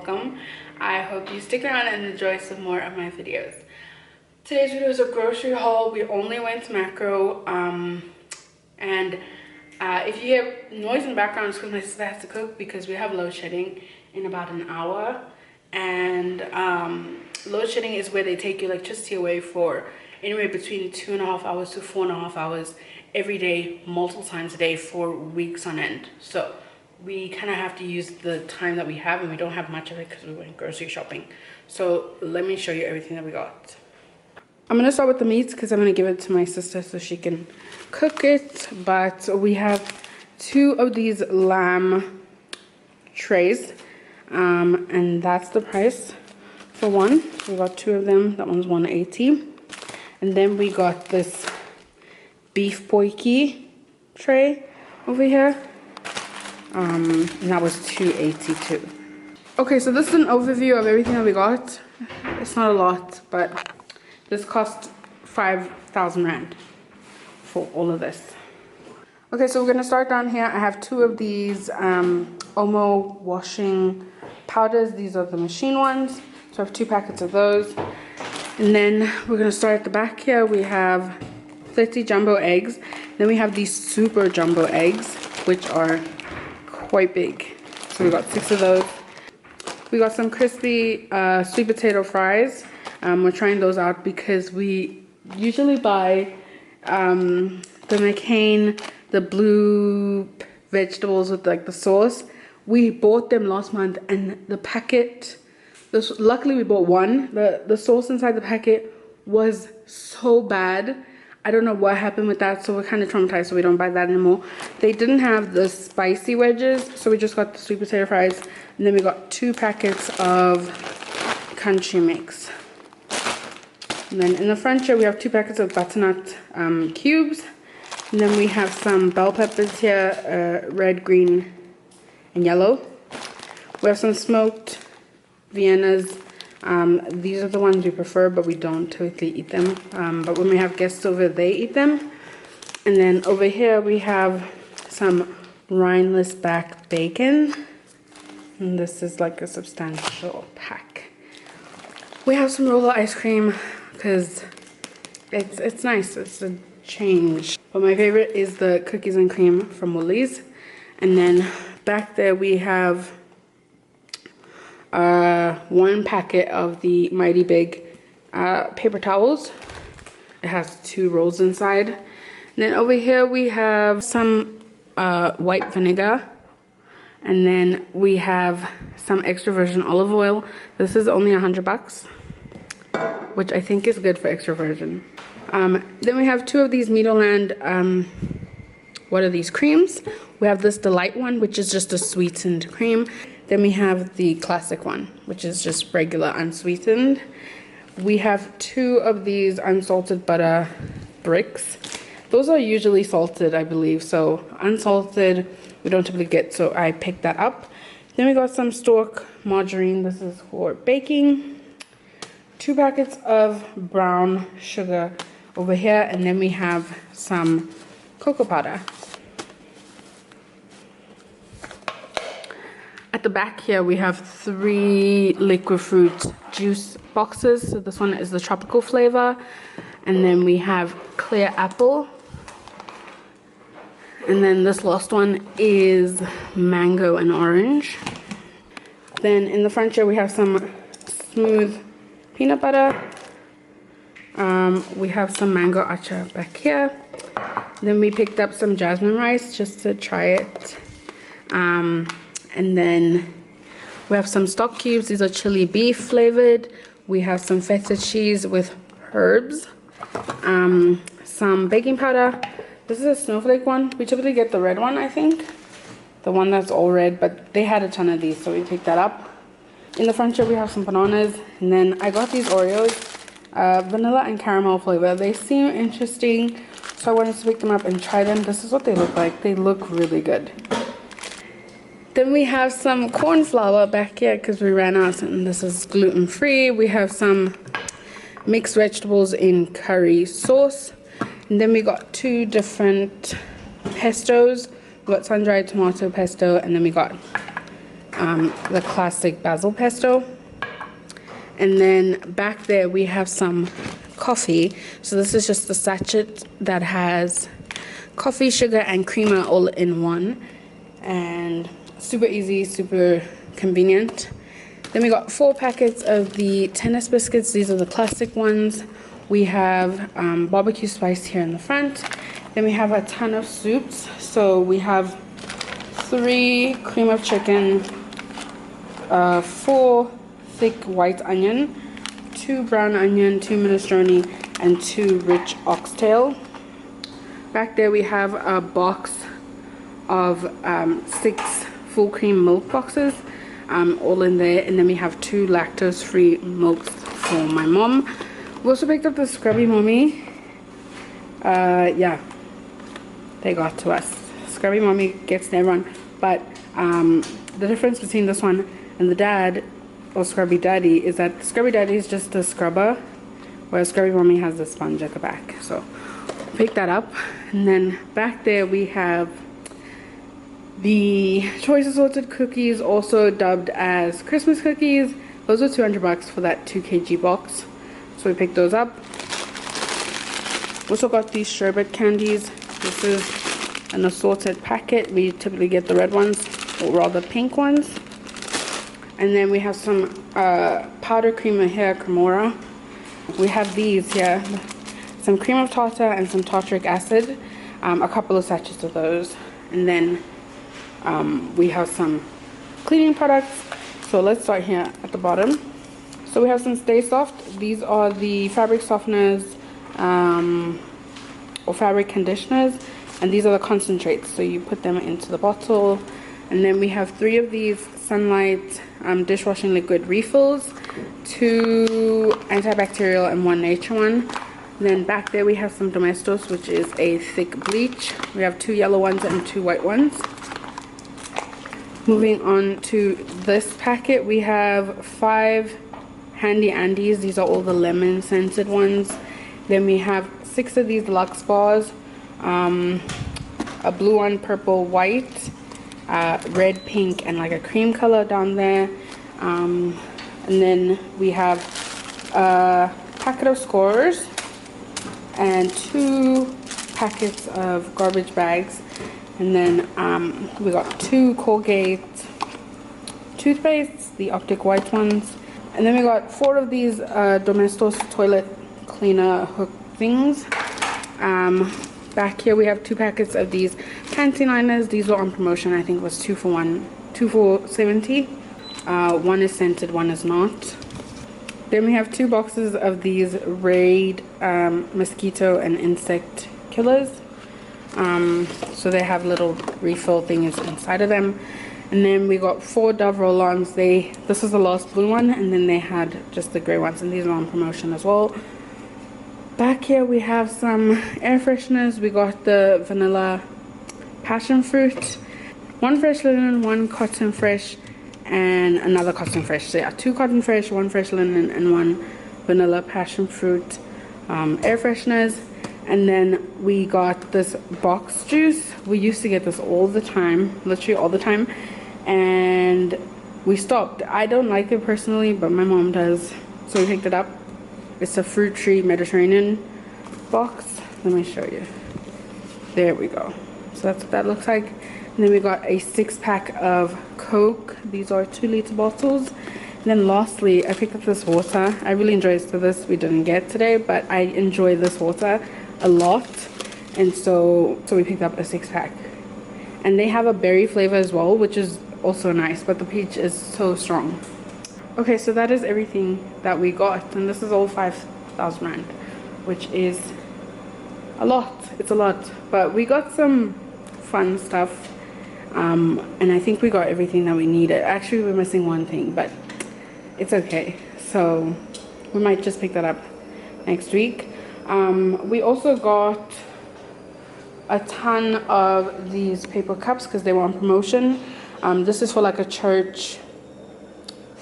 welcome. I hope you stick around and enjoy some more of my videos. Today's video is a grocery haul. We only went to Makro, and if you hear noise in the background, it's because my sister has to cook because we have load shedding in about an hour. And load shedding is where they take your electricity away for anywhere between 2.5 hours to 4.5 hours every day, multiple times a day for weeks on end. So we kind of have to use the time that we have, and we don't have much of it because we went grocery shopping. So let me show you everything that we got. I'm gonna start with the meats because I'm gonna give it to my sister so she can cook it. But we have 2 of these lamb trays, and that's the price for one. We got 2 of them. That one's $180, and then we got this beef poiki tray over here, and that was $282. Okay, so this is an overview of everything that we got. It's not a lot, but this cost 5,000 rand for all of this. Okay, so we're gonna start down here. I have 2 of these Omo washing powders. These are the machine ones. So I have 2 packets of those. And then we're gonna start at the back here. We have 30 jumbo eggs. Then we have these super jumbo eggs, which are quite big. So we got 6 of those. We got some crispy sweet potato fries. We're trying those out because we usually buy the McCain, the blue vegetables with like the sauce. We bought them last month, and the packet, luckily we bought one. The sauce inside the packet was so bad. I don't know what happened with that, so we're kind of traumatized, so we don't buy that anymore. They didn't have the spicy wedges, so we just got the sweet potato fries. And then we got 2 packets of country mix. And then in the front here, we have 2 packets of butternut cubes. And then we have some bell peppers here, red, green, and yellow. We have some smoked Viennas. These are the ones we prefer, but we don't typically eat them. But when we have guests over, they eat them. And then over here, we have some rineless back bacon. And this is like a substantial pack. We have some roller ice cream because it's nice. It's a change. But my favorite is the cookies and cream from Woolies. And then back there we have 1 packet of the Mighty Big paper towels. It has 2 rolls inside. And then over here we have some white vinegar. And then we have some extra virgin olive oil. This is only $100, which I think is good for extra virgin. Then we have 2 of these Meadowland, what are these, creams? We have this Delight one, which is just a sweetened cream. Then we have the classic one, which is just regular unsweetened. We have 2 of these unsalted butter bricks. Those are usually salted, I believe, so unsalted we don't typically get, so I picked that up. Then we got some Stork margarine. This is for baking. 2 packets of brown sugar over here, and then we have some cocoa powder. At the back here we have 3 liquid fruit juice boxes. So this one is the tropical flavor, and then we have clear apple, and then this last one is mango and orange. Then in the front here we have some smooth peanut butter. We have some mango acha back here. Then we picked up some jasmine rice just to try it. And then we have some stock cubes. These are chili beef flavored. We have some feta cheese with herbs. Some baking powder. This is a snowflake one. We typically get the red one, I think. The one that's all red, but they had a ton of these, so we picked that up. In the front here we have some bananas, and then I got these Oreos, vanilla and caramel flavor. They seem interesting, so I wanted to pick them up and try them. This is what they look like. They look really good. Then we have some corn flour back here because we ran out, and this is gluten-free. We have some mixed vegetables in curry sauce. And then we got 2 different pestos. We got sun-dried tomato pesto, and then we got the classic basil pesto. And then back there we have some coffee. So this is just the sachet that has coffee, sugar, and creamer all in one. And super easy, super convenient. Then we got 4 packets of the tennis biscuits. These are the classic ones. We have barbecue spice here in the front. Then we have a ton of soups. So we have 3 cream of chicken, 4 thick white onion, 2 brown onion, 2 minestrone, and 2 rich oxtail. Back there we have a box of 6 full cream milk boxes, all in there. And then we have 2 lactose-free milks for my mom. We also picked up the Scrubby Mommy. Yeah, they got to us. Scrubby Mommy gets to everyone, but the difference between this one and the dad or Scrubby Daddy is that Scrubby Daddy is just a scrubber, whereas Scrubby Mommy has the sponge at the back. So pick that up. And then back there we have the choice assorted cookies, also dubbed as Christmas cookies. Those are $200 for that 2 kg box, so we picked those up. Also got these sherbet candies. This is an assorted packet. We typically get the red ones, or rather pink ones. And then we have some powder cream of hair cremora. We have these here, some cream of tartar and some tartaric acid, a couple of sachets of those. And then we have some cleaning products. So let's start here at the bottom. So we have some Stay Soft. These are the fabric softeners or fabric conditioners, and these are the concentrates. So you put them into the bottle. And then we have 3 of these Sunlight dishwashing liquid refills, 2 antibacterial and 1 nature one. And then back there we have some Domestos, which is a thick bleach. We have 2 yellow ones and 2 white ones. Moving on to this packet, we have 5 Handy Andes. These are all the lemon scented ones. Then we have 6 of these Lux bars, a blue one, purple, white, red, pink, and like a cream color down there. And then we have a packet of Scorers and 2 packets of garbage bags. And then we got 2 Colgate toothpastes, the optic white ones. And then we got 4 of these Domestos toilet cleaner hook things. Back here we have 2 packets of these panty liners. These were on promotion. I think it was 2 for 1, 2 for $70. One is scented, one is not. Then we have 2 boxes of these Raid mosquito and insect killers. So they have little refill things inside of them. And then we got 4 Dove roll-ons. This is the last blue one, and then they had just the gray ones, and these are on promotion as well. Back here we have some air fresheners. We got the vanilla passion fruit, 1 fresh linen, 1 cotton fresh, and another cotton fresh. So yeah, 2 cotton fresh, 1 fresh linen, and 1 vanilla passion fruit air fresheners. And then we got this box juice. We used to get this all the time, literally all the time, and we stopped. I don't like it personally, but my mom does, so we picked it up. It's a Fruit Tree Mediterranean box. Let me show you. There we go. So that's what that looks like. And then we got a 6-pack of Coke. These are 2-liter bottles. And then lastly, I picked up this water. I really enjoy it. So this we didn't get today, but I enjoy this water a lot. And so we picked up a 6-pack. And they have a berry flavor as well, which is also nice, but the peach is so strong. Okay, so that is everything that we got, and this is all 5,000 rand, which is a lot. It's a lot, but we got some fun stuff, and I think we got everything that we needed. Actually, we're missing one thing, but it's okay. So we might just pick that up next week. We also got a ton of these paper cups because they were on promotion. This is for like a church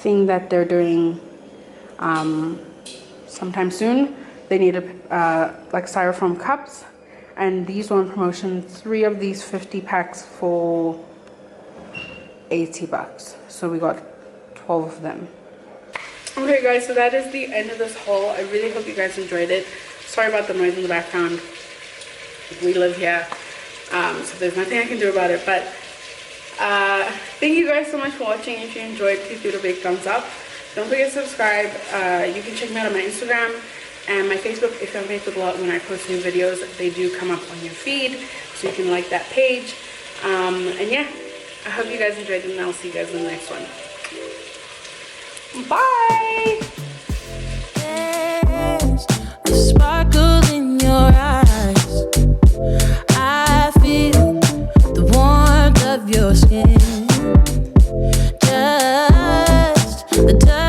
thing that they're doing sometime soon. They needed like styrofoam cups, and these were on promotion. 3 of these 50 packs for $80. So we got 12 of them. Okay guys, so that is the end of this haul. I really hope you guys enjoyed it. Sorry about the noise in the background. We live here, so there's nothing I can do about it. But thank you guys so much for watching. If you enjoyed, please give it a big thumbs up. Don't forget to subscribe. You can check me out on my Instagram and my Facebook. If you're on Facebook, a lot when I post new videos, they do come up on your feed, so you can like that page. And yeah, I hope you guys enjoyed, and I'll see you guys in the next one. Bye. There's a sparkle in your eyes. I feel the warmth of your skin. Just the touch